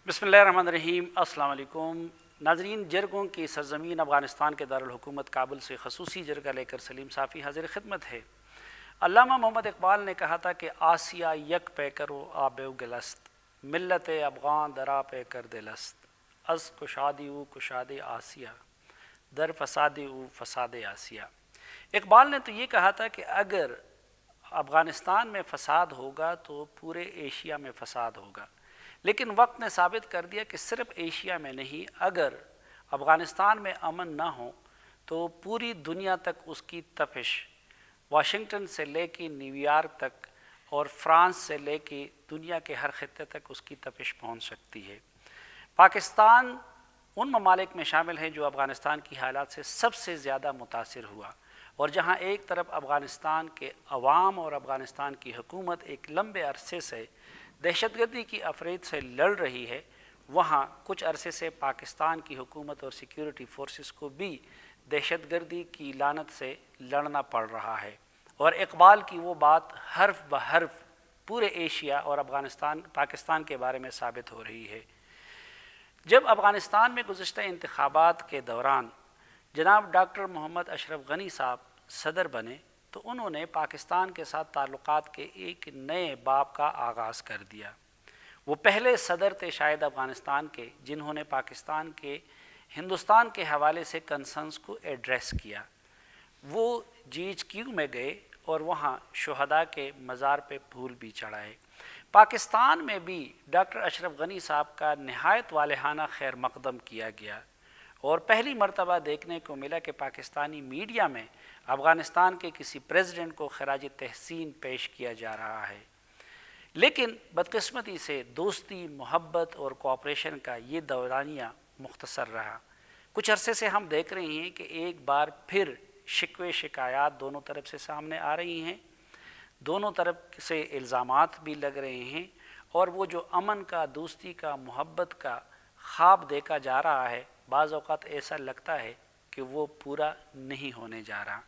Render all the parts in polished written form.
بسم اللہ الرحمن الرحیم. السلام علیکم ناظرین. جرگوں کی سرزمین افغانستان کے دارالحکومت کابل سے خصوصی جرگہ لے کر سلیم صافی حاضر خدمت ہے. علامہ محمد اقبال نے کہا تھا کہ آسیہ یک پیکر و آبِ گلست، ملت افغان درا پیکر دلست، از کشادی او کشاد آسیہ، در فسادی او فساد آسیہ. اقبال نے تو یہ کہا تھا کہ اگر افغانستان میں فساد ہوگا تو پورے ایشیا میں فساد ہوگا، لیکن وقت نے ثابت کر دیا کہ صرف ایشیا میں نہیں، اگر افغانستان میں امن نہ ہو تو پوری دنیا تک اس کی تپش، واشنگٹن سے لے کے نیو یارک تک اور فرانس سے لے کے دنیا کے ہر خطے تک اس کی تپش پہنچ سکتی ہے. پاکستان ان ممالک میں شامل ہے جو افغانستان کی حالات سے سب سے زیادہ متاثر ہوا، اور جہاں ایک طرف افغانستان کے عوام اور افغانستان کی حکومت ایک لمبے عرصے سے دہشت گردی کی افرید سے لڑ رہی ہے، وہاں کچھ عرصے سے پاکستان کی حکومت اور سیکیورٹی فورسز کو بھی دہشت گردی کی لعنت سے لڑنا پڑ رہا ہے. اور اقبال کی وہ بات حرف بحرف پورے ایشیا اور پاکستان کے بارے میں ثابت ہو رہی ہے. جب افغانستان میں گزشتہ انتخابات کے دوران جناب ڈاکٹر محمد اشرف غنی صاحب صدر بنے تو انہوں نے پاکستان کے ساتھ تعلقات کے ایک نئے باب کا آغاز کر دیا. وہ پہلے صدر تھے شاید افغانستان کے جنہوں نے پاکستان کے ہندوستان کے حوالے سے کنسرنز کو ایڈریس کیا. وہ GHQ میں گئے اور وہاں شہداء کے مزار پہ پھول بھی چڑھائے. پاکستان میں بھی ڈاکٹر اشرف غنی صاحب کا نہایت والہانہ خیر مقدم کیا گیا، اور پہلی مرتبہ دیکھنے کو ملا کہ پاکستانی میڈیا میں افغانستان کے کسی پریزیڈنٹ کو خراج تحسین پیش کیا جا رہا ہے. لیکن بدقسمتی سے دوستی، محبت اور کوآپریشن کا یہ دورانیہ مختصر رہا. کچھ عرصے سے ہم دیکھ رہے ہیں کہ ایک بار پھر شکوے شکایات دونوں طرف سے سامنے آ رہی ہیں، دونوں طرف سے الزامات بھی لگ رہے ہیں، اور وہ جو امن کا، دوستی کا، محبت کا خواب دیکھا جا رہا ہے، بعض اوقات ایسا لگتا ہے کہ وہ پورا نہیں ہونے جا رہا.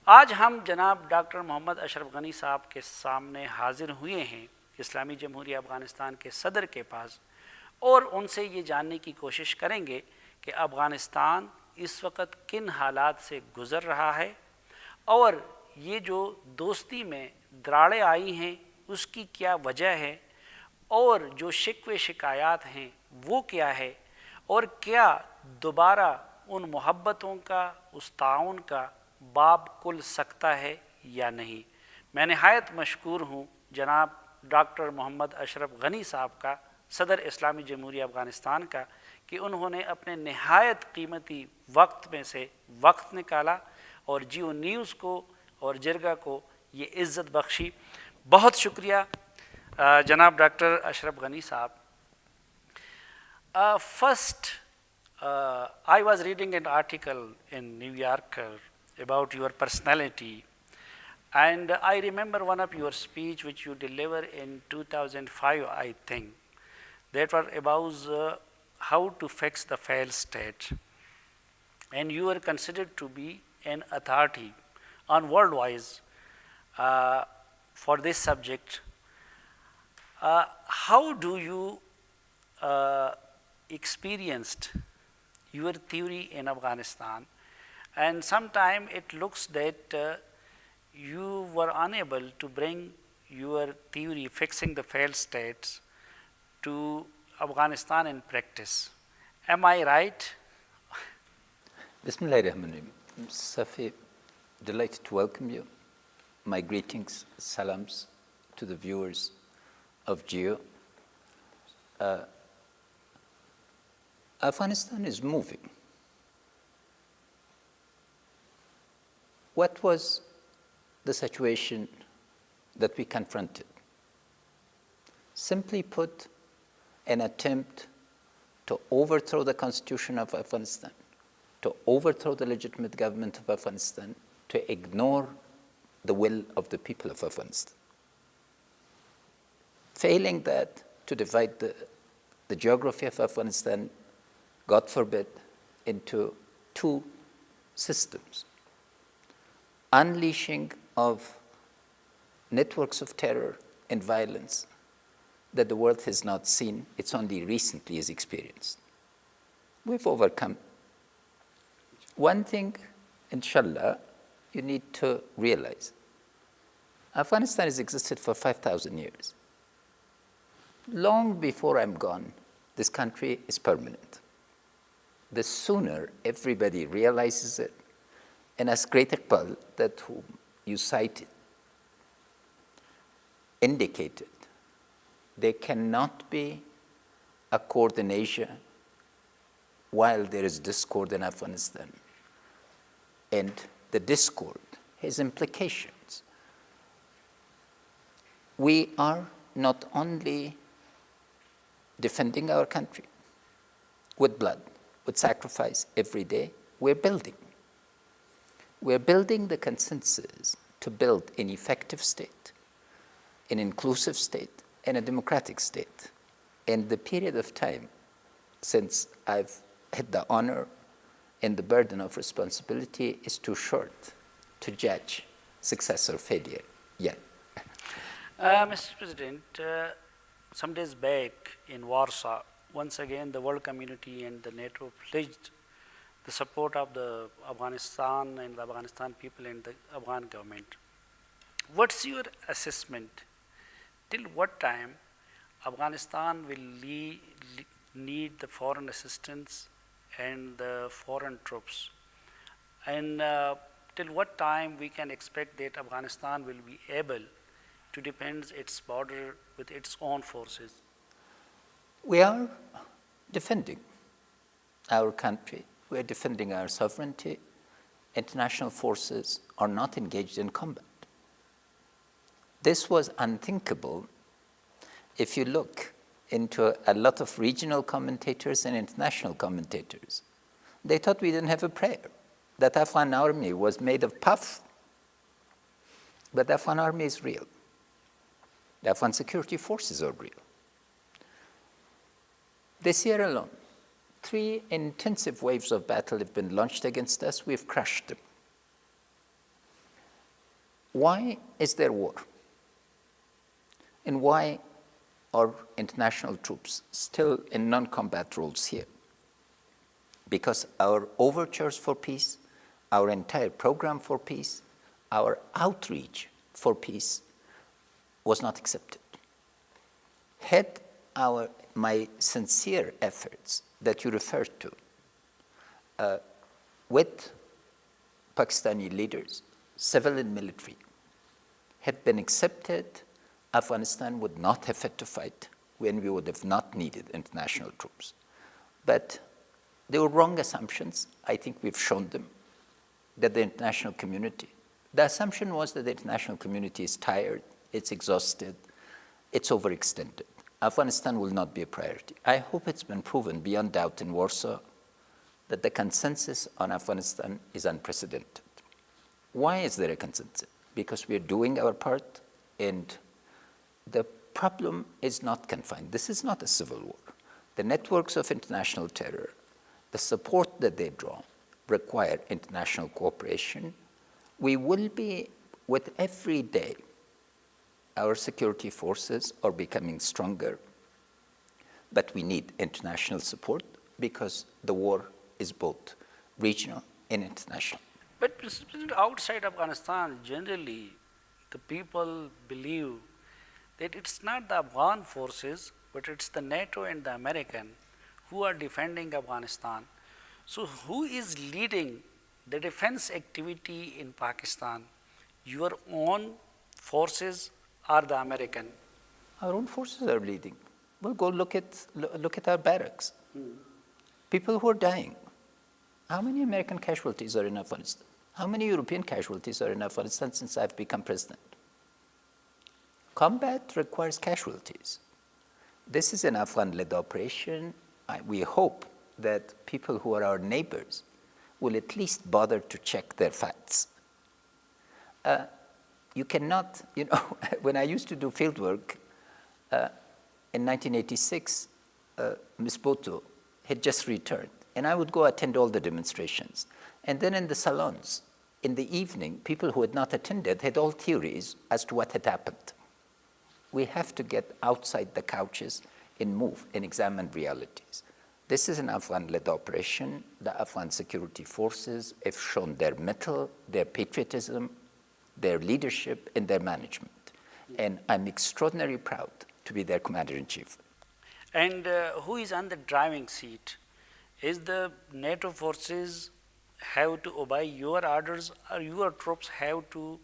آج ہم جناب ڈاکٹر محمد اشرف غنی صاحب کے سامنے حاضر ہوئے ہیں، اسلامی جمہوریہ افغانستان کے صدر کے پاس، اور ان سے یہ جاننے کی کوشش کریں گے کہ افغانستان اس وقت کن حالات سے گزر رہا ہے، اور یہ جو دوستی میں دراڑیں آئی ہیں اس کی کیا وجہ ہے، اور جو شکوے شکایات ہیں وہ کیا ہے، اور کیا دوبارہ ان محبتوں کا، اس تعاون کا باب کھل سکتا ہے یا نہیں. میں نہایت مشکور ہوں جناب ڈاکٹر محمد اشرف غنی صاحب کا، صدر اسلامی جمہوریہ افغانستان کا، کہ انہوں نے اپنے نہایت قیمتی وقت میں سے وقت نکالا اور GEO نیوز کو اور جرگہ کو یہ عزت بخشی. بہت شکریہ جناب ڈاکٹر اشرف غنی صاحب. First, I was reading an article in New Yorker about your personality, and I remember one of your speech which you delivered in 2005, I think, that was about how to fix the failed state, and you were considered to be an authority on worldwide for this subject. How do you experienced your theory in Afghanistan? And sometimes it looks that you were unable to bring your theory fixing the failed states to Afghanistan in practice. Am I right? Bismillahirrahmanirrahim. Safi, delighted to welcome you. My greetings, salams to the viewers of GEO. Afghanistan is moving. What was the situation that we confronted? Simply put, an attempt to overthrow the constitution of Afghanistan, to overthrow the legitimate government of Afghanistan, to ignore the will of the people of Afghanistan. Failing that, to divide the geography of Afghanistan, God forbid, into two systems. Unleashing of networks of terror and violence that the world has not seen, it's only recently has experienced. We've overcome. One thing, inshallah, you need to realize. Afghanistan has existed for 5,000 years. Long before I'm gone, this country is permanent. The sooner everybody realizes it, and as Great Iqbal, that whom you cited, indicated, there cannot be accord in Asia while there is discord in Afghanistan. And the discord has implications. We are not only defending our country with blood, with sacrifice every day, we're building. We're building the consensus to build an effective state, an inclusive state, and a democratic state. And the period of time since I've had the honor and the burden of responsibility is too short to judge success or failure yet. Mr. President, some days back in Warsaw, once again the world community and the NATO pledged the support of the Afghanistan and the Afghanistan people and the Afghan government. What's your assessment? Till what time Afghanistan will need the foreign assistance and the foreign troops? And till what time we can expect that Afghanistan will be able to defend its border with its own forces? We are defending our country. We are defending our sovereignty. International forces are not engaged in combat. This was unthinkable if you look into a lot of regional commentators and international commentators. They thought we didn't have a prayer, that Afghan army was made of puff. But the Afghan army is real. The Afghan security forces are real. This year alone, 3 intensive waves of battle have been launched against us. We've crushed them. Why is there war? And why are international troops still in non-combat roles here? Because our overtures for peace, our entire program for peace, our outreach for peace was not accepted. Had my sincere efforts that you referred to with Pakistani leaders, civil and military, had been accepted, Afghanistan would not have had to fight when we would have not needed international troops. But they were wrong assumptions. I think we've shown them that the international community, the assumption was that the international community is tired, it's exhausted, it's overextended. Afghanistan will not be a priority. I hope it's been proven beyond doubt in Warsaw that the consensus on Afghanistan is unprecedented. Why is there a consensus? Because we are doing our part, and the problem is not confined. This is not a civil war. The networks of international terror, the support that they draw, require international cooperation. We will be, with every day, our security forces are becoming stronger, but we need international support because the war is both regional and international. But Mr. President, outside Afghanistan, generally, the people believe that it's not the Afghan forces, but it's the NATO and the American who are defending Afghanistan. So who is leading the defense activity in Pakistan? Your own forces or the American? Our own forces are leading. Well, go look at our barracks. People who are dying. How many American casualties are in Afghanistan? How many European casualties are in Afghanistan since I've become president? Combat requires casualties. This is an Afghan-led operation. We hope that people who are our neighbors will at least bother to check their facts. You cannot, when I used to do field work, in 1986, Ms. Boto had just returned, and I would go attend all the demonstrations. And then in the salons, in the evening, people who had not attended had all theories as to what had happened. We have to get outside the couches and move and examine realities. This is an Afghan-led operation. The Afghan security forces have shown their mettle, their patriotism, their leadership, and their management. And I'm extraordinarily proud to be their commander-in-chief. And who is on the driving seat? Is the NATO forces have to obey your orders, or your troops have to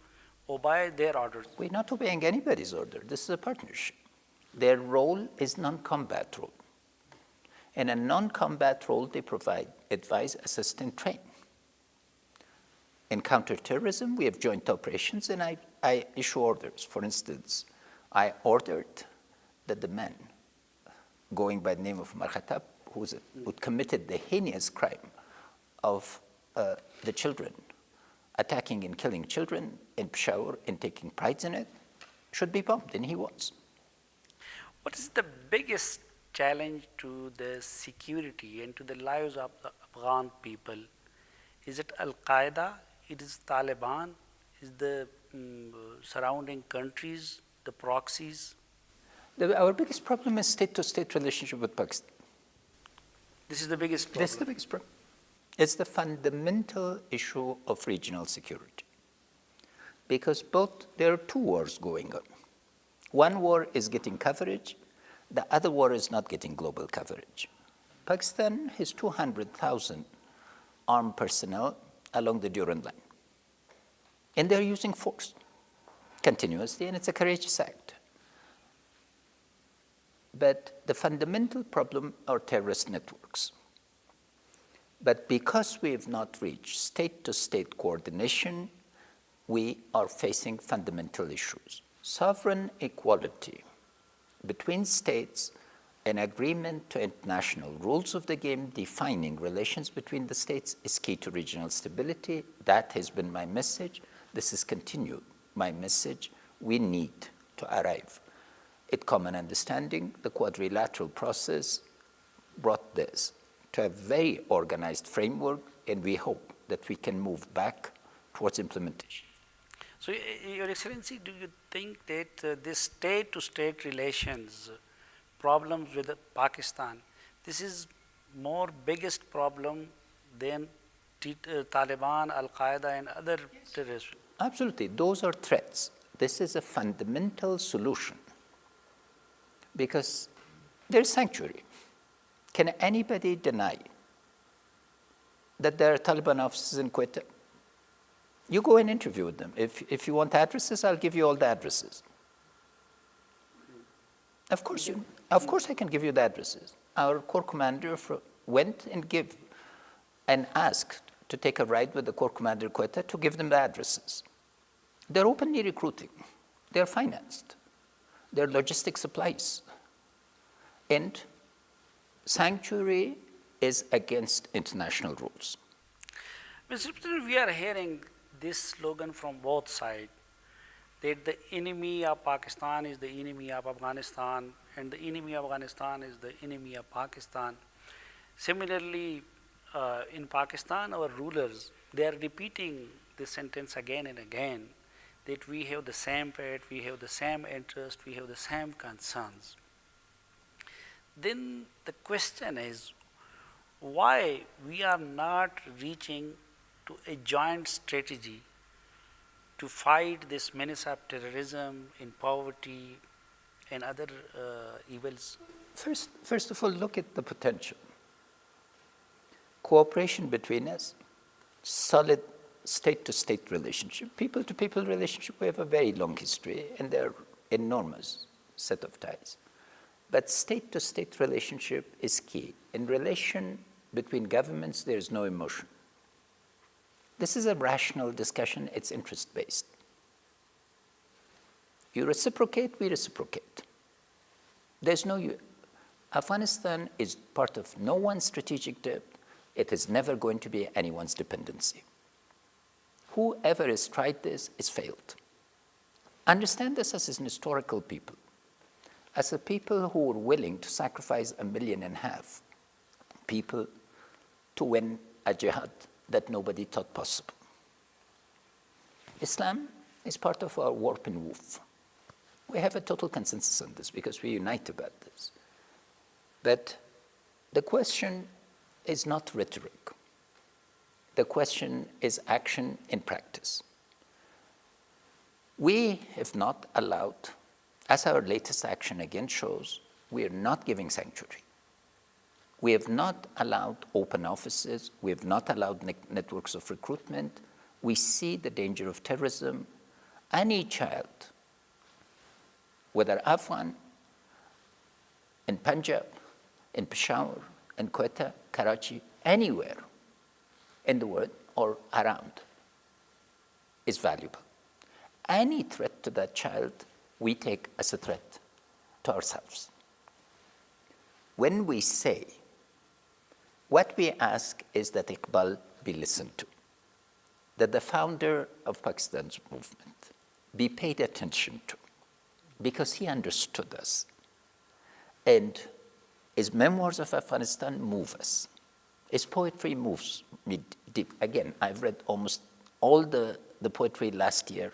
obey their orders? We're not obeying anybody's order. This is a partnership. Their role is non-combat role. In a non-combat role, they provide advice, assist, and train. In counterterrorism, we have joint operations, and I issue orders. For instance, I ordered that the men going by the name of Markhatab, who committed the heinous crime of the children, attacking and killing children in Peshawar and taking pride in it, should be bombed, and he was. What is the biggest challenge to the security and to the lives of the Afghan people? Is it Al-Qaeda? It is Taliban? Is the surrounding countries, the proxies? Our biggest problem is state-to-state relationship with Pakistan. This is the biggest problem. That's the biggest problem. It's the fundamental issue of regional security. Because there are two wars going on. One war is getting coverage, the other war is not getting global coverage. Pakistan has 200,000 armed personnel along the Durand Line. And they're using force continuously, and it's a courageous act. But the fundamental problem are terrorist networks. But because we have not reached state-to-state coordination, we are facing fundamental issues. Sovereign equality between states, an agreement to international rules of the game defining relations between the states is key to regional stability. That has been my message. This is continued my message. We need to arrive at common understanding. The quadrilateral process brought this to a very organized framework, and we hope that we can move back towards implementation. So, Your Excellency, do you think that this state-to-state relations problems with Pakistan, this is more biggest problem than Taliban, Al-Qaeda, and other terrorists? Absolutely. Those are threats. This is a fundamental solution because there's sanctuary. Can anybody deny that there are Taliban offices in Quetta? You go and interview with them. If you want addresses, I'll give you all the addresses. Of course I can give you the addresses. Our Corps commander went and asked to take a ride with the Corps commander in Quetta to give them the addresses. They're openly recruiting. They're financed. They're logistic supplies. And sanctuary is against international rules. Mr. President, we are hearing this slogan from both sides, that the enemy of Pakistan is the enemy of Afghanistan, and the enemy of Afghanistan is the enemy of Pakistan. Similarly, in Pakistan, our rulers, they are repeating this sentence again and again, that we have the same fate, we have the same interest, we have the same concerns. Then the question is, why we are not reaching to a joint strategy to fight this menace of terrorism, in poverty, and other evils? First of all, look at the potential. Cooperation between us, solid state-to-state relationship, people-to-people relationship. We have a very long history, and there are enormous set of ties. But state-to-state relationship is key. In relation between governments, there is no emotion. This is a rational discussion. It's interest-based. You reciprocate, we reciprocate. There's no... Afghanistan is part of no one's strategic debt. It is never going to be anyone's dependency. Whoever has tried this has failed. Understand us as an historical people, as a people who were willing to sacrifice 1.5 million people to win a jihad that nobody thought possible. Islam is part of our warp and woof. We have a total consensus on this because we unite about this. But the question is not rhetoric. The question is action in practice. We have not allowed, as our latest action again shows, we are not giving sanctuary. We have not allowed open offices. We have not allowed networks of recruitment. We see the danger of terrorism. Any child, whether Afghan, in Punjab, in Peshawar, in Quetta, Karachi, anywhere in the world or around, is valuable. Any threat to that child, we take as a threat to ourselves. When we say, what we ask is that Iqbal be listened to, that the founder of Pakistan's movement be paid attention to, because he understood us. And his memoirs of Afghanistan move us. His poetry moves me deep. Again, I've read almost all the poetry last year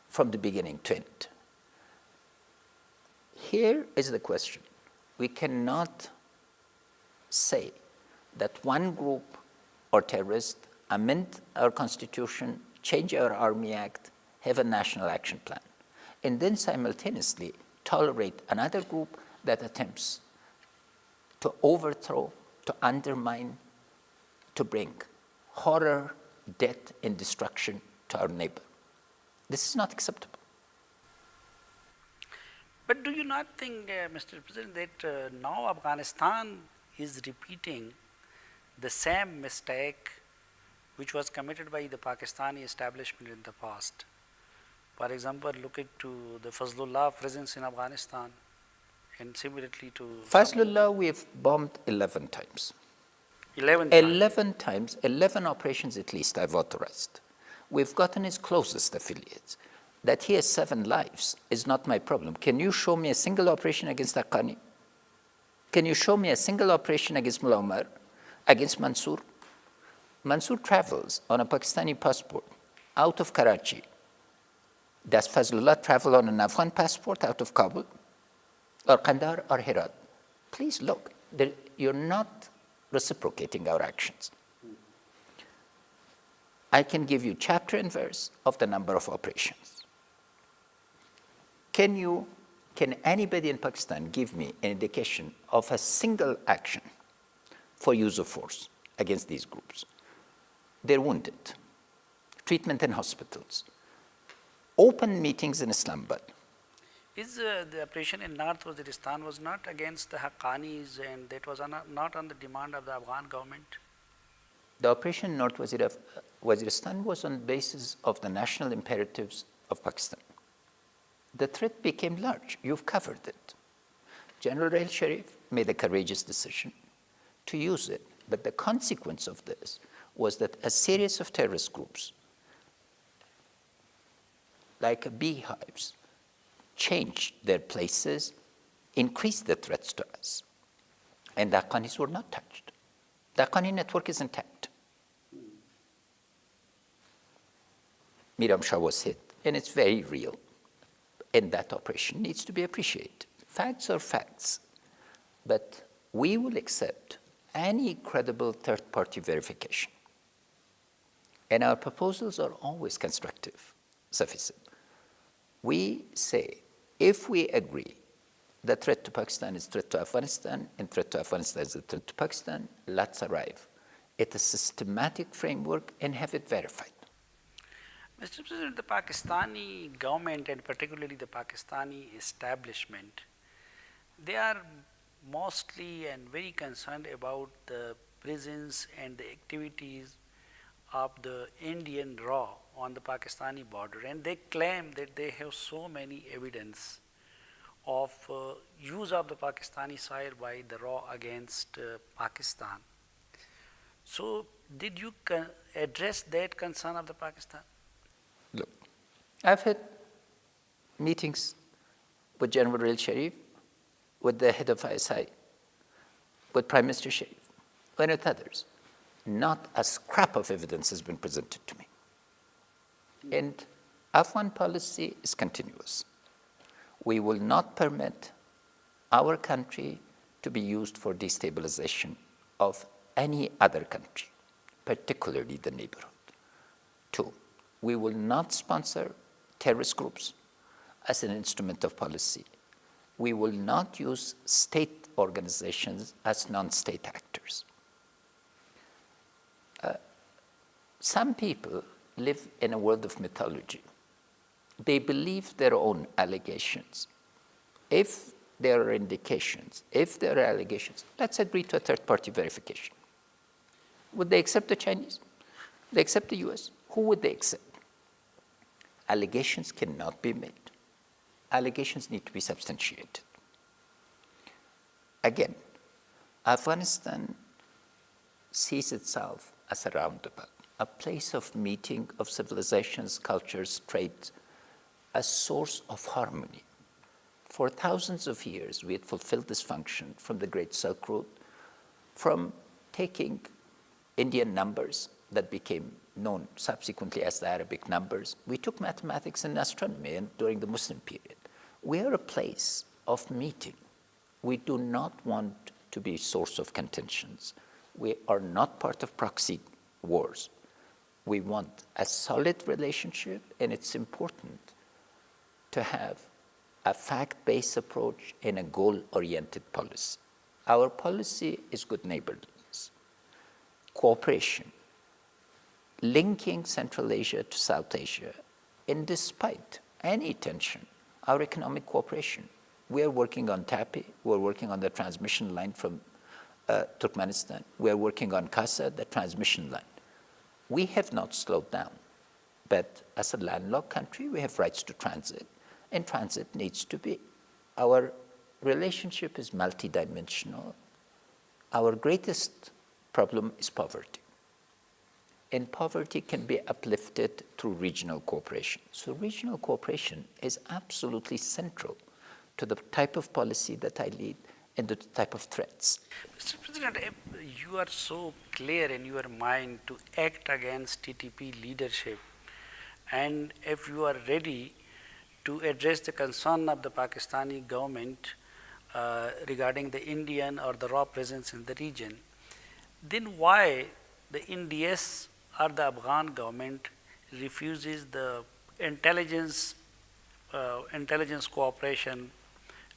from the beginning to end. Here is the question. We cannot say that one group or terrorist amend our constitution, change our Army Act, have a national action plan, and then simultaneously tolerate another group that attempts to overthrow, to undermine, to bring horror, death, and destruction to our neighbor. This is not acceptable. But do you not think, Mr. President, that now Afghanistan is repeating the same mistake which was committed by the Pakistani establishment in the past? For example, look to the Fazlullah presence in Afghanistan and similarly to... Fazlullah, we have bombed 11 times. 11 times? 11 times, 11 operations at least I've authorized. We've gotten his closest affiliates. That he has 7 lives is not my problem. Can you show me a single operation against Ghani? Can you show me a single operation against Mullah Omar, against Mansour? Mansour travels on a Pakistani passport out of Karachi. Does Fazlullah travel on an Afghan passport out of Kabul, or Kandahar, or Herat? Please look, you're not reciprocating our actions. I can give you chapter and verse of the number of operations. Can anybody in Pakistan give me an indication of a single action for use of force against these groups? They're wounded, treatment in hospitals, open meetings in Islamabad. Is the operation in North Waziristan was not against the Haqqanis, and that was not on the demand of the Afghan government? The operation in North Waziristan was on the basis of the national imperatives of Pakistan. The threat became large. You've covered it. General Rail Sharif made a courageous decision to use it. But the consequence of this was that a series of terrorist groups, like beehives, changed their places, increased the threats to us. And the Haqqanis were not touched. The Haqqani network is intact. Miram Shah was hit, and it's very real. And that operation needs to be appreciated. Facts are facts. But we will accept any credible third-party verification. And our proposals are always constructive, Safisib. We say, if we agree the threat to Pakistan is threat to Afghanistan, and threat to Afghanistan is a threat to Pakistan, let's arrive at a systematic framework and have it verified. Mr. President, the Pakistani government and particularly the Pakistani establishment, they are mostly and very concerned about the presence and the activities of the Indian RAW on the Pakistani border, and they claim that they have so many evidence of use of the Pakistani soil by the RAW against Pakistan. So did you address that concern of the Pakistan? Look, I've had meetings with General Rail Sharif, with the head of ISI, with Prime Minister Sharif, and with others. Not a scrap of evidence has been presented to me. And Afghan policy is continuous. We will not permit our country to be used for destabilization of any other country, particularly the neighborhood. 2, we will not sponsor terrorist groups as an instrument of policy. We will not use state organizations as non-state actors. Some people live in a world of mythology. They believe their own allegations. If there are indications, if there are allegations, let's agree to a third-party verification. Would they accept the Chinese? Would they accept the US? Who would they accept? Allegations cannot be made. Allegations need to be substantiated. Again, Afghanistan sees itself as a roundabout, a place of meeting of civilizations, cultures, trades, a source of harmony. For thousands of years, we had fulfilled this function from the Great Silk Road, from taking Indian numbers that became known subsequently as the Arabic numbers. We took mathematics and astronomy during the Muslim period. We are a place of meeting. We do not want to be a source of contentions. We are not part of proxy wars. We want a solid relationship, and it's important to have a fact-based approach and a goal-oriented policy. Our policy is good neighborliness, cooperation, linking Central Asia to South Asia, and despite any tension, our economic cooperation. We are working on TAPI, we're working on the transmission line from Turkmenistan, we're working on Kasa, the transmission line. We have not slowed down, but as a landlocked country, we have rights to transit, and transit needs to be. Our relationship is multidimensional. Our greatest problem is poverty. And poverty can be uplifted through regional cooperation. So regional cooperation is absolutely central to the type of policy that I lead and the type of threats. Mr. President, you are so clear in your mind to act against TTP leadership, and if you are ready to address the concern of the Pakistani government regarding the Indian or the raw presence in the region, then why the NDS or the Afghan government refuses the intelligence cooperation,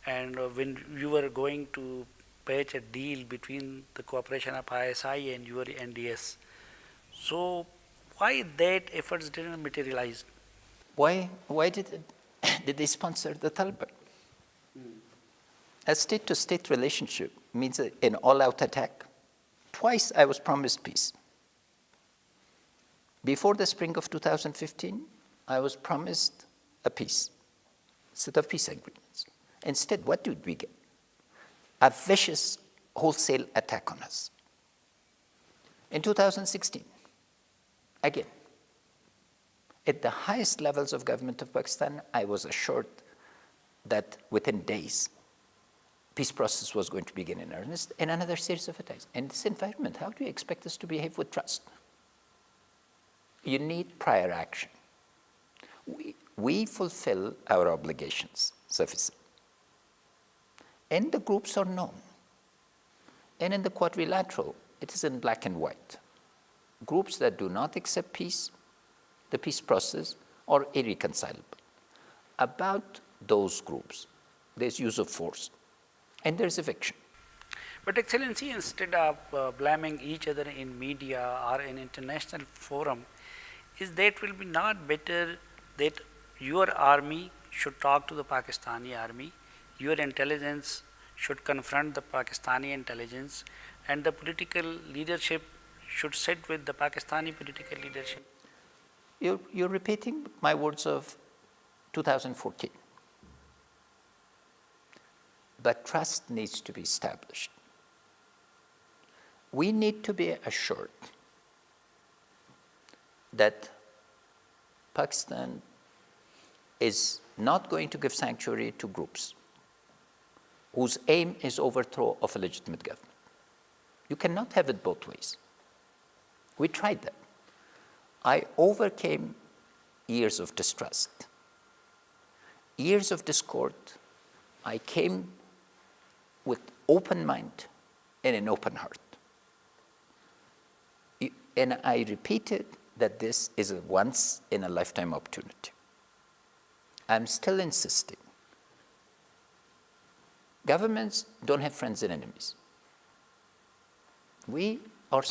and when you were going to patch a deal between the cooperation of ISI and your NDS, so why that efforts didn't materialize? Why did they sponsor the Taliban? A state-to-state relationship means an all-out attack. Twice I was promised peace. Before the spring of 2015, I was promised a peace, set of peace agreements. Instead, what did we get? A vicious wholesale attack on us. In 2016, again, at the highest levels of government of Pakistan, I was assured that within days, peace process was going to begin in earnest, and another series of attacks. In this environment, how do you expect us to behave with trust? You need prior action. We fulfill our obligations sufficiently. And the groups are known. And in the quadrilateral, it is in black and white. Groups that do not accept peace, the peace process, are irreconcilable. About those groups, there's use of force, and there's eviction. But Excellency, instead of blaming each other in media or in international forum, is that will be not better that your army should talk to the Pakistani army, your intelligence should confront the Pakistani intelligence, and the political leadership should sit with the Pakistani political leadership? You're repeating my words of 2014. But trust needs to be established. We need to be assured that Pakistan is not going to give sanctuary to groups whose aim is overthrow of a legitimate government. You cannot have it both ways. We tried that. I overcame years of distrust, years of discord. I came with open mind and an open heart. And I repeated that this is a once-in-a-lifetime opportunity. I'm still insisting. Governments don't have friends and enemies. We are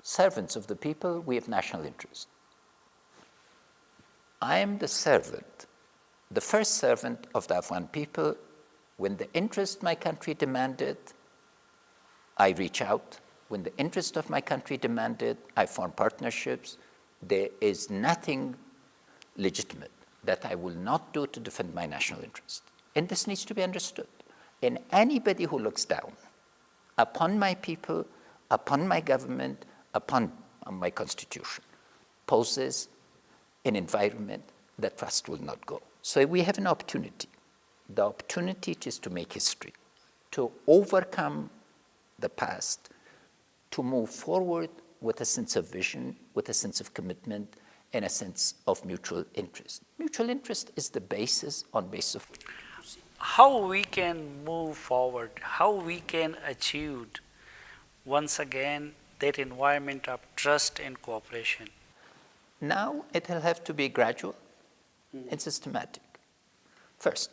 servants of the people. We have national interest. I am the servant, the first servant of the Afghan people. When the interest my country demanded, I reach out. When the interest of my country demanded, I form partnerships. There is nothing legitimate that I will not do to defend my national interest. And this needs to be understood. And anybody who looks down upon my people, upon my government, upon my constitution, poses an environment that trust will not go. So we have an opportunity. The opportunity is to make history, to overcome the past, to move forward with a sense of vision, with a sense of commitment, and a sense of mutual interest. Mutual interest is the basis on basis of how we can move forward, how we can achieve once again that environment of trust and cooperation. Now it will have to be gradual and systematic. First,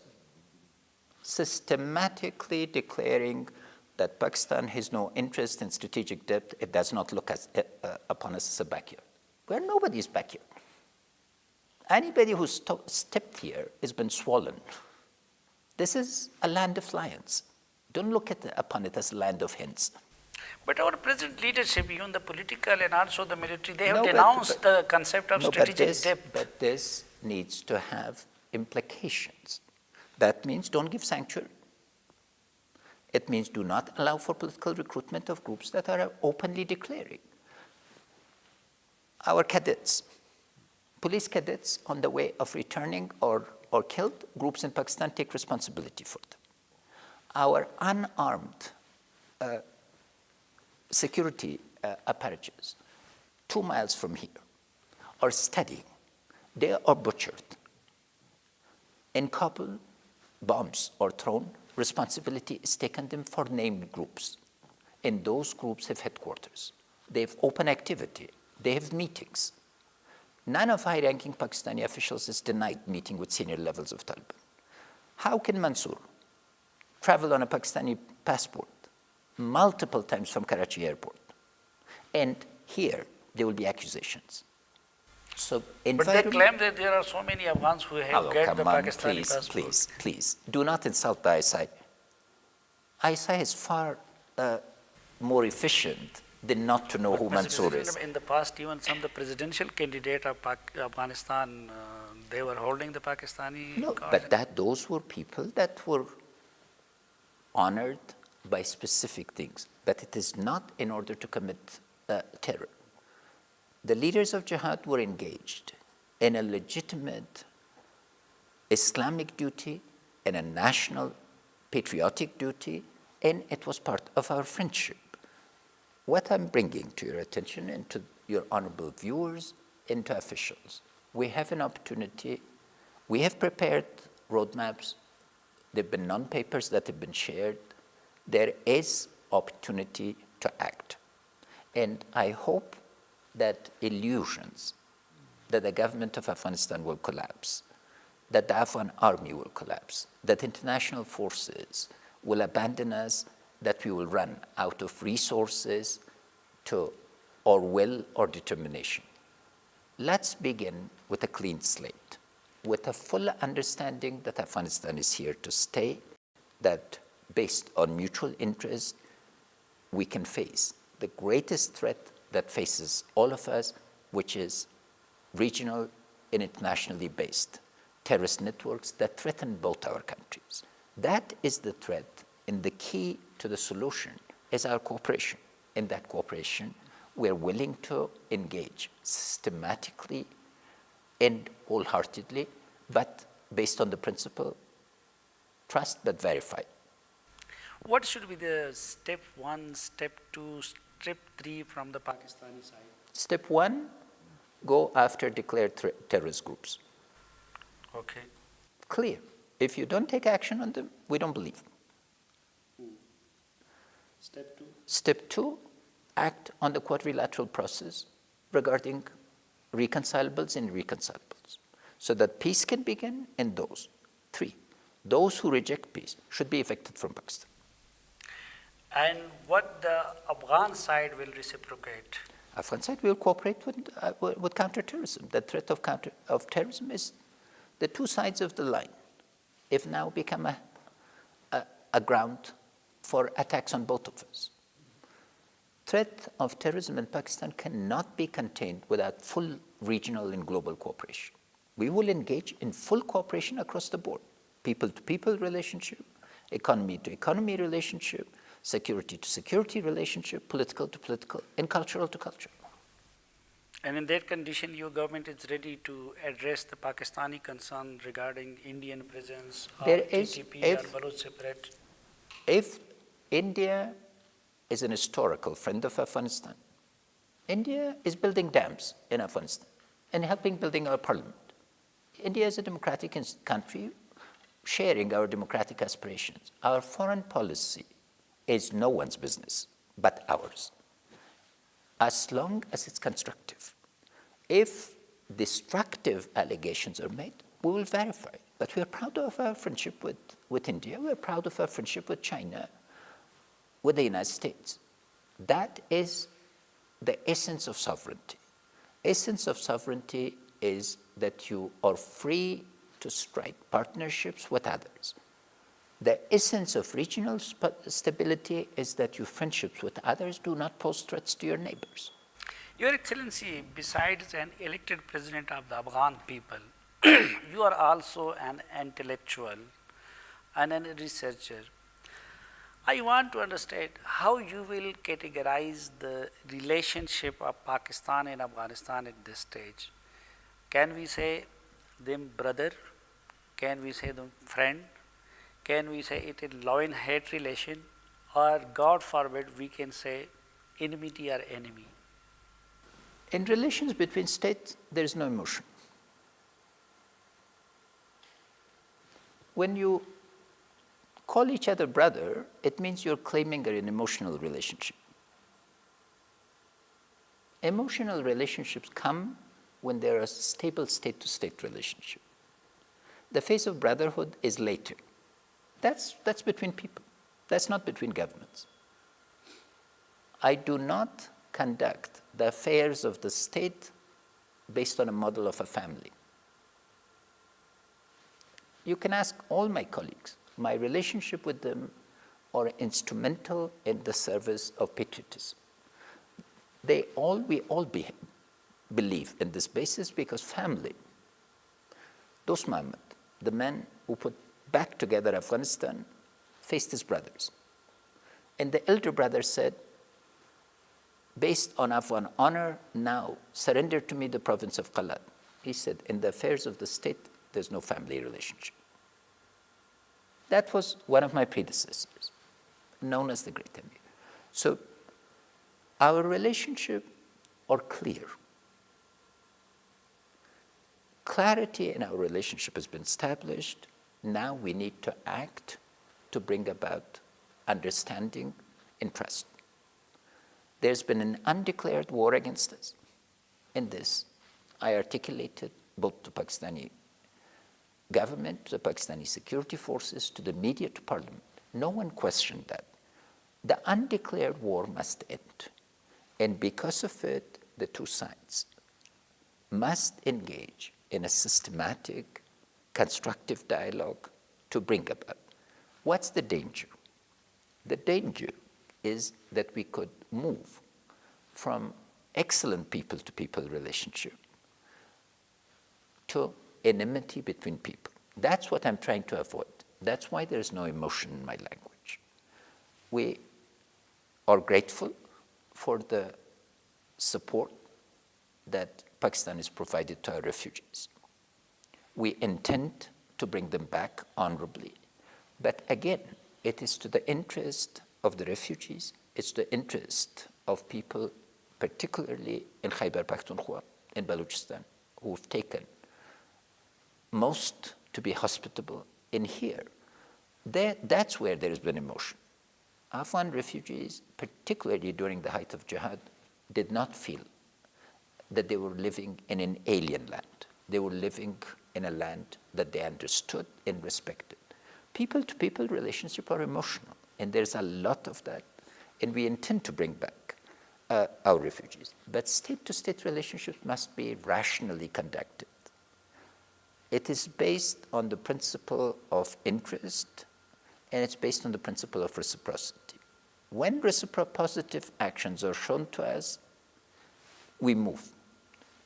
systematically declaring that Pakistan has no interest in strategic depth. It does not look upon us as a backyard. We're nobody's backyard. Anybody who's stepped here has been swollen. This is a land of lions. Don't look upon it as a land of hens. But our present leadership, even the political and also the military, they have denounced the concept of strategic depth. But this needs to have implications. That means don't give sanctuary. It means do not allow for political recruitment of groups that are openly declaring. Our cadets, police cadets on the way of returning or killed, groups in Pakistan take responsibility for them. Our unarmed security apparatus 2 miles from here are studying. They are butchered. In Kabul, bombs are thrown. Responsibility is taken them for named groups. And those groups have headquarters. They have open activity. They have meetings. None of high-ranking Pakistani officials is denied meeting with senior levels of Taliban. How can Mansour travel on a Pakistani passport multiple times from Karachi airport? And here, there will be accusations. So but they claim that there are so many Afghans who have get the Pakistani passport. Please, do not insult the ISI. ISI is far more efficient than not to know who Mansour is. In the past, even some of the presidential candidate of Afghanistan, they were holding the Pakistani No, card. but those were people that were honored by specific things. But it is not in order to commit terror. The leaders of jihad were engaged in a legitimate Islamic duty and a national patriotic duty, and it was part of our friendship. What I'm bringing to your attention and to your honorable viewers and to officials, we have an opportunity. We have prepared roadmaps. There have been non-papers that have been shared. There is opportunity to act. And I hope that illusions that the government of Afghanistan will collapse, that the Afghan army will collapse, that international forces will abandon us, that we will run out of resources or will or determination. Let's begin with a clean slate, with a full understanding that Afghanistan is here to stay, that based on mutual interest, we can face the greatest threat that faces all of us, which is regional and internationally based terrorist networks that threaten both our countries. That is the threat, and the key to the solution is our cooperation. In that cooperation, we're willing to engage systematically and wholeheartedly, but based on the principle, trust but verify. What should be the step 1, step 2, step 3 from the Pakistani side? Step 1, go after declared terrorist groups. Okay. Clear. If you don't take action on them, we don't believe. Step 2. Step 2, act on the quadrilateral process regarding reconcilables and irreconcilables, so that peace can begin in those. 3, those who reject peace should be evicted from Pakistan. And what the Afghan side will reciprocate? Afghan side will cooperate with counterterrorism. The threat of terrorism is the two sides of the line. If now become a ground for attacks on both of us. Threat of terrorism in Pakistan cannot be contained without full regional and global cooperation. We will engage in full cooperation across the board. People-to-people relationship, economy-to-economy relationship, security-to-security relationship, political-to-political, and cultural-to-cultural. And in that condition, your government is ready to address the Pakistani concern regarding Indian presence or TTP or Baloch separate? If India is an historical friend of Afghanistan, India is building dams in Afghanistan and helping building our parliament. India is a democratic country sharing our democratic aspirations. Our foreign policy is no one's business but ours, as long as it's constructive. If destructive allegations are made, we will verify. But we are proud of our friendship with India. We are proud of our friendship with China, with the United States. That is the essence of sovereignty. Essence of sovereignty is that you are free to strike partnerships with others. The essence of regional stability is that your friendships with others do not pose threats to your neighbors. Your Excellency, besides an elected president of the Afghan people, you are also an intellectual and a researcher. I want to understand how you will categorize the relationship of Pakistan and Afghanistan at this stage. Can we say them brother? Can we say them friend? Can we say it is love and hate relation? Or God forbid, we can say enmity or enemy? In relations between states, there is no emotion. When you call each other brother, it means you're claiming an emotional relationship. Emotional relationships come when there is a stable state-to-state relationship. The phase of brotherhood is later. That's between people. That's not between governments. I do not conduct the affairs of the state based on a model of a family. You can ask all my colleagues. My relationship with them are instrumental in the service of patriotism. We all believe in this basis because family. Dost Muhammad, the man who put back together Afghanistan, faced his brothers. And the elder brother said, based on Afghan honor, now surrender to me the province of Qalad. He said, in the affairs of the state, there's no family relationship. That was one of my predecessors, known as the Great Emir. So our relationship are clear. Clarity in our relationship has been established. Now we need to act to bring about understanding and trust. There's been an undeclared war against us. In this, I articulated both to Pakistani government, to the Pakistani security forces, to the media, to parliament. No one questioned that. The undeclared war must end. And because of it, the two sides must engage in a systematic, constructive dialogue to bring about. What's the danger? The danger is that we could move from excellent people-to-people relationship to enmity between people. That's what I'm trying to avoid. That's why there's no emotion in my language. We are grateful for the support that Pakistan has provided to our refugees. We intend to bring them back honorably. But again, it is to the interest of the refugees, it's the interest of people, particularly in Khyber Pakhtunkhwa, in Balochistan who have taken most to be hospitable in here. That's where there has been emotion. Afghan refugees, particularly during the height of jihad, did not feel that they were living in an alien land. They were living in a land that they understood and respected. People-to-people relationships are emotional, and there's a lot of that, and we intend to bring back our refugees. But state-to-state relationships must be rationally conducted. It is based on the principle of interest, and it's based on the principle of reciprocity. When positive actions are shown to us, we move.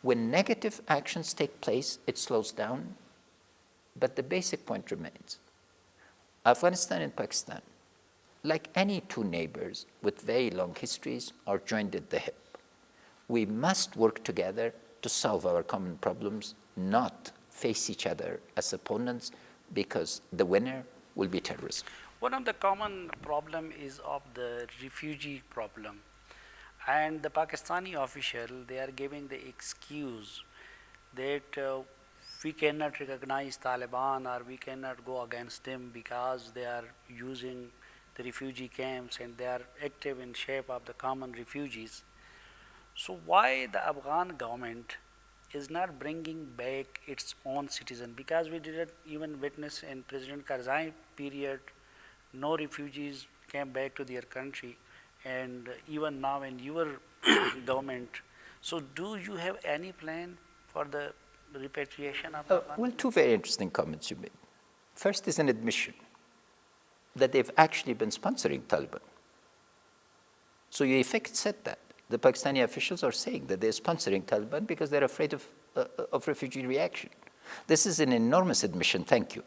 When negative actions take place, it slows down, but the basic point remains. Afghanistan and Pakistan, like any two neighbors with very long histories, are joined at the hip. We must work together to solve our common problems, not face each other as opponents, because the winner will be terrorism. One of the common problem is of the refugee problem, and the Pakistani official, they are giving the excuse that we cannot recognize Taliban or we cannot go against them because they are using the refugee camps and they are active in shape of the common refugees. So why the Afghan government is not bringing back its own citizen? Because we didn't even witness in President Karzai period, no refugees came back to their country, and even now in your government. So do you have any plan for the repatriation of Afghan? Well, two very interesting comments you made. First is an admission that they've actually been sponsoring Taliban. So you in effect said that. The Pakistani officials are saying that they're sponsoring Taliban because they're afraid of refugee reaction. This is an enormous admission, thank you.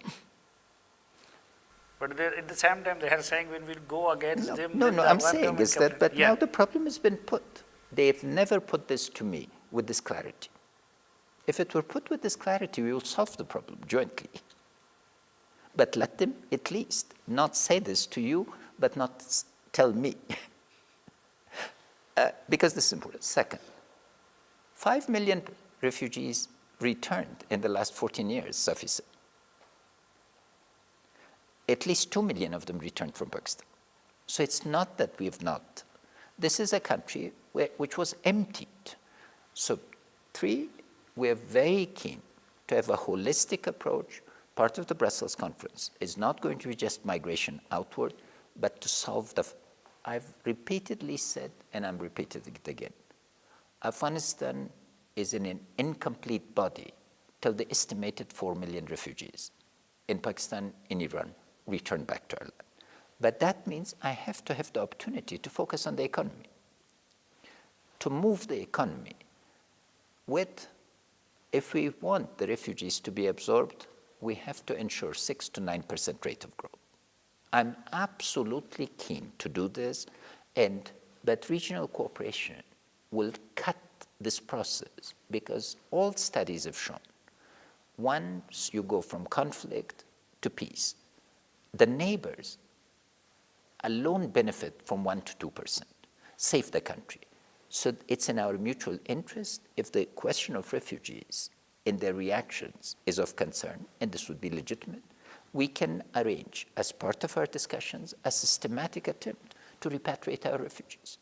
But at the same time, they are saying when we go against them. No, then the I'm Afghan saying government is that, but yeah. now the problem has been put. They've never put this to me with this clarity. If it were put with this clarity, we will solve the problem jointly. But let them at least not say this to you, but not tell me. Because this is important. Second, 5 million refugees returned in the last 14 years, Safi said. At least 2 million of them returned from Pakistan. So it's not that we have not. This is a country which was emptied. So 3, we are very keen to have a holistic approach. Part of the Brussels conference is not going to be just migration outward, but to solve I've repeatedly said, and I'm repeating it again, Afghanistan is in an incomplete body till the estimated 4 million refugees in Pakistan, in Iran, return back to our land. But that means I have to have the opportunity to focus on the economy, to move the economy with, if we want the refugees to be absorbed, we have to ensure 6 to 9% rate of growth. I'm absolutely keen to do this, but regional cooperation will cut this process because all studies have shown once you go from conflict to peace, the neighbors alone benefit from 1 to 2%, save the country. So it's in our mutual interest if the question of refugees in their reactions is of concern, and this would be legitimate, we can arrange, as part of our discussions, a systematic attempt to repatriate our refugees.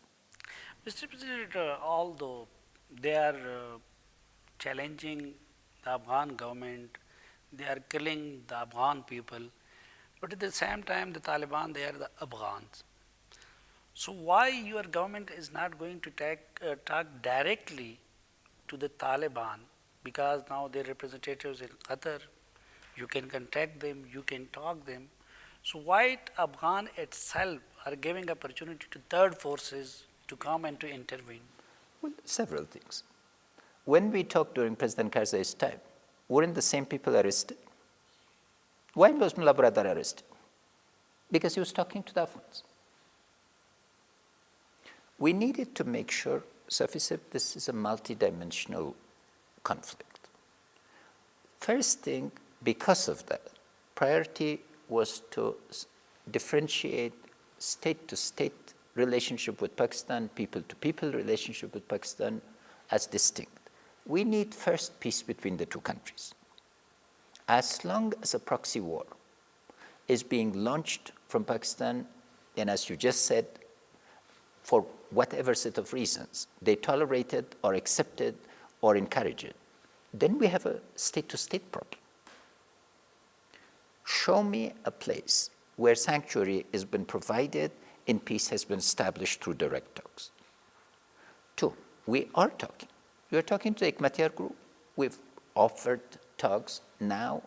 Mr. President, although they are challenging the Afghan government, they are killing the Afghan people, but at the same time, the Taliban, they are the Afghans. So why your government is not going to talk directly to the Taliban? Because now their representatives in Qatar, you can contact them, you can talk them. So why Afghan itself are giving opportunity to third forces to come and to intervene? Well, several things. When we talked during President Karzai's time, weren't the same people arrested? Why was Mullah Baradar arrested? Because he was talking to the Afghans. We needed to make sure, Safi said, this is a multidimensional conflict. First thing, because of that, priority was to differentiate state-to-state relationship with Pakistan, people-to-people relationship with Pakistan as distinct. We need first peace between the two countries. As long as a proxy war is being launched from Pakistan, and as you just said, for whatever set of reasons, they tolerate it or accept it or encourage it, then we have a state-to-state problem. Show me a place where sanctuary has been provided and peace has been established through direct talks. Two, we are talking. We are talking to the Ikmatiyar group. We've offered talks now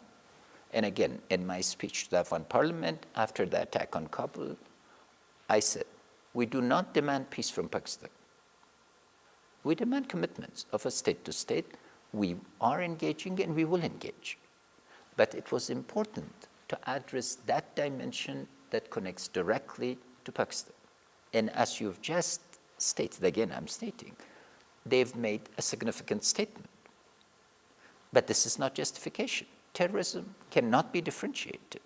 and again. In my speech to the Afghan parliament after the attack on Kabul, I said, we do not demand peace from Pakistan. We demand commitments of a state to state. We are engaging and we will engage. But it was important to address that dimension that connects directly to Pakistan. And as you've just stated, again I'm stating, they've made a significant statement. But this is not justification. Terrorism cannot be differentiated.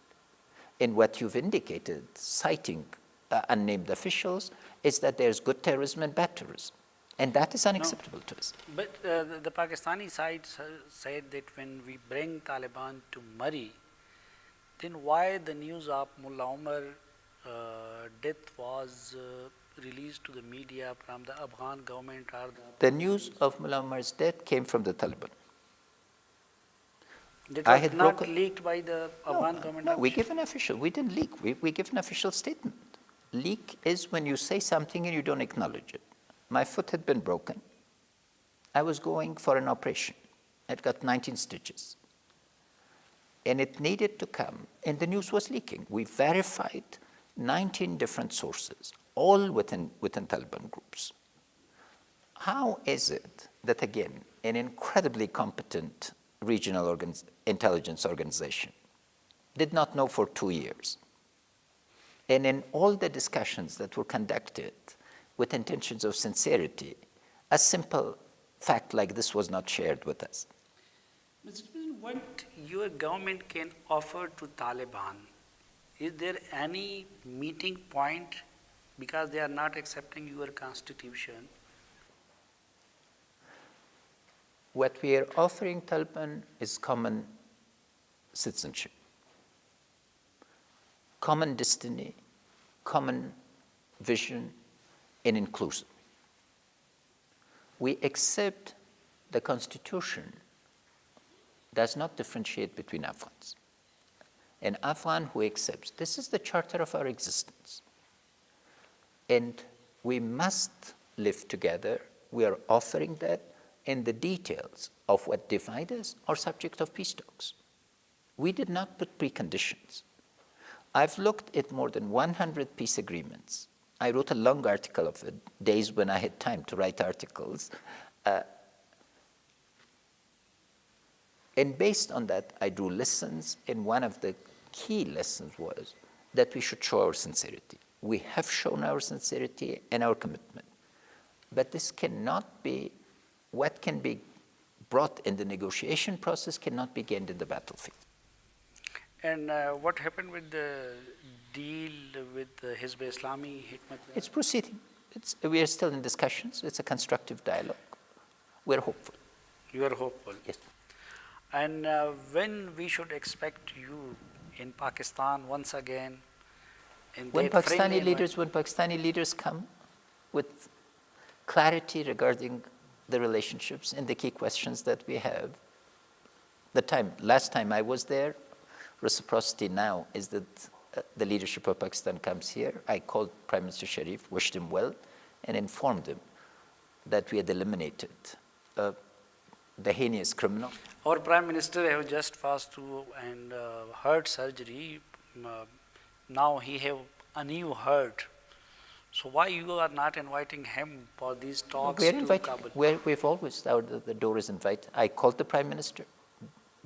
And what you've indicated, citing unnamed officials, is that there's good terrorism and bad terrorism. And that is unacceptable to us. But the Pakistani side said that when we bring Taliban to Murray, then why the news of Mullah Omar death was released to the media from the Afghan government? Or the news of Mullah Omar's death came from the Taliban. That was not leaked by the Afghan government? No, we give an official. We didn't leak. We give an official statement. Leak is when you say something and you don't acknowledge it. My foot had been broken. I was going for an operation. It got 19 stitches. And it needed to come, and the news was leaking. We verified 19 different sources, all within Taliban groups. How is it that, again, an incredibly competent regional intelligence organization did not know for 2 years? And in all the discussions that were conducted with intentions of sincerity, a simple fact like this was not shared with us. Mr. President, what your government can offer to Taliban, is there any meeting point because they are not accepting your constitution? What we are offering Taliban is common citizenship, common destiny, common vision, and inclusion. We accept the Constitution does not differentiate between Afghans. An Afghan who accepts, this is the charter of our existence. And we must live together. We are offering that, and the details of what divide us are subject of peace talks. We did not put preconditions. I've looked at more than 100 peace agreements. I wrote a long article of it, days when I had time to write articles. And based on that, I drew lessons, and one of the key lessons was that we should show our sincerity. We have shown our sincerity and our commitment. But this cannot be, what can be brought in the negotiation process cannot be gained in the battlefield. And what happened with the deal with Hizb Islami? It's proceeding. We are still in discussions. It's a constructive dialogue. We're hopeful. You are hopeful? Yes. And when we should expect you in Pakistan once again? When Pakistani leaders come with clarity regarding the relationships and the key questions that we have. Last time I was there, reciprocity now is that the leadership of Pakistan comes here. I called Prime Minister Sharif, wished him well, and informed him that we had eliminated the heinous criminal. Our Prime Minister have just passed through and heart surgery. Now he have a new heart. So why you are not inviting him for these talks to Kabul? We've always, the door is invited. I called the Prime Minister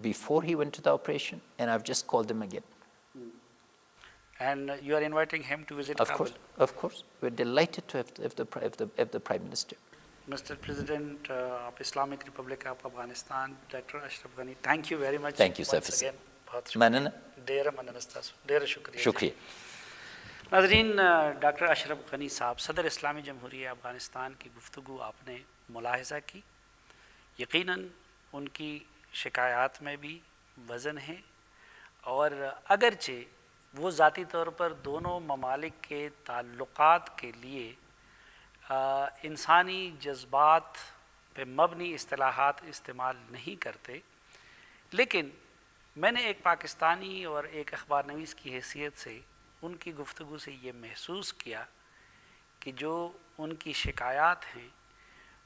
before he went to the operation, and I've just called him again. And you are inviting him to visit Kabul? Of course. We're delighted to have the Prime Minister. Mr. President of Islamic Republic of Afghanistan, Dr. Ashraf Ghani, thank you very much. Thank you, sir. Once again. Manana. Dera shukriya. Shukriya. नाज़रीन, doctor Ashraf Ghani साहब सदर इस्लामी जमहूरिया अफ़गानिस्तान की गुफ्तगू आपने मुलाहिज़ा की یقیناً ان کی شکایات میں بھی وزن ہے، اور اگرچہ وہ ذاتی طور پر دونوں ممالک کے تعلقات کے لیے انسانی جذبات پہ مبنی اصطلاحات استعمال نہیں کرتے، لیکن میں نے ایک پاکستانی اور ایک اخبار نویس کی حیثیت سے ان کی گفتگو سے یہ محسوس کیا کہ جو ان کی شکایات ہیں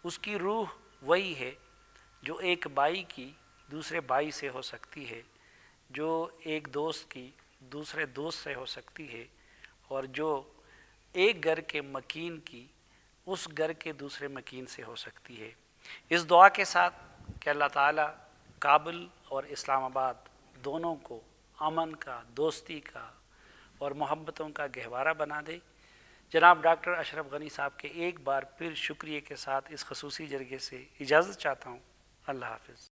اس کی روح وہی ہے جو ایک بھائی کی دوسرے بھائی سے ہو سکتی ہے، جو ایک دوست کی دوسرے دوست سے ہو سکتی ہے، اور جو ایک گھر کے مکین کی اس گھر کے دوسرے مکین سے ہو سکتی ہے۔ اس دعا کے ساتھ کہ اللہ تعالیٰ کابل اور اسلام آباد دونوں کو امن کا، دوستی کا اور محبتوں کا گہوارہ بنا دے، جناب ڈاکٹر اشرف غنی صاحب کے ایک بار پھر شکریہ کے ساتھ اس خصوصی جرگے سے اجازت چاہتا ہوں۔ اللہ حافظ۔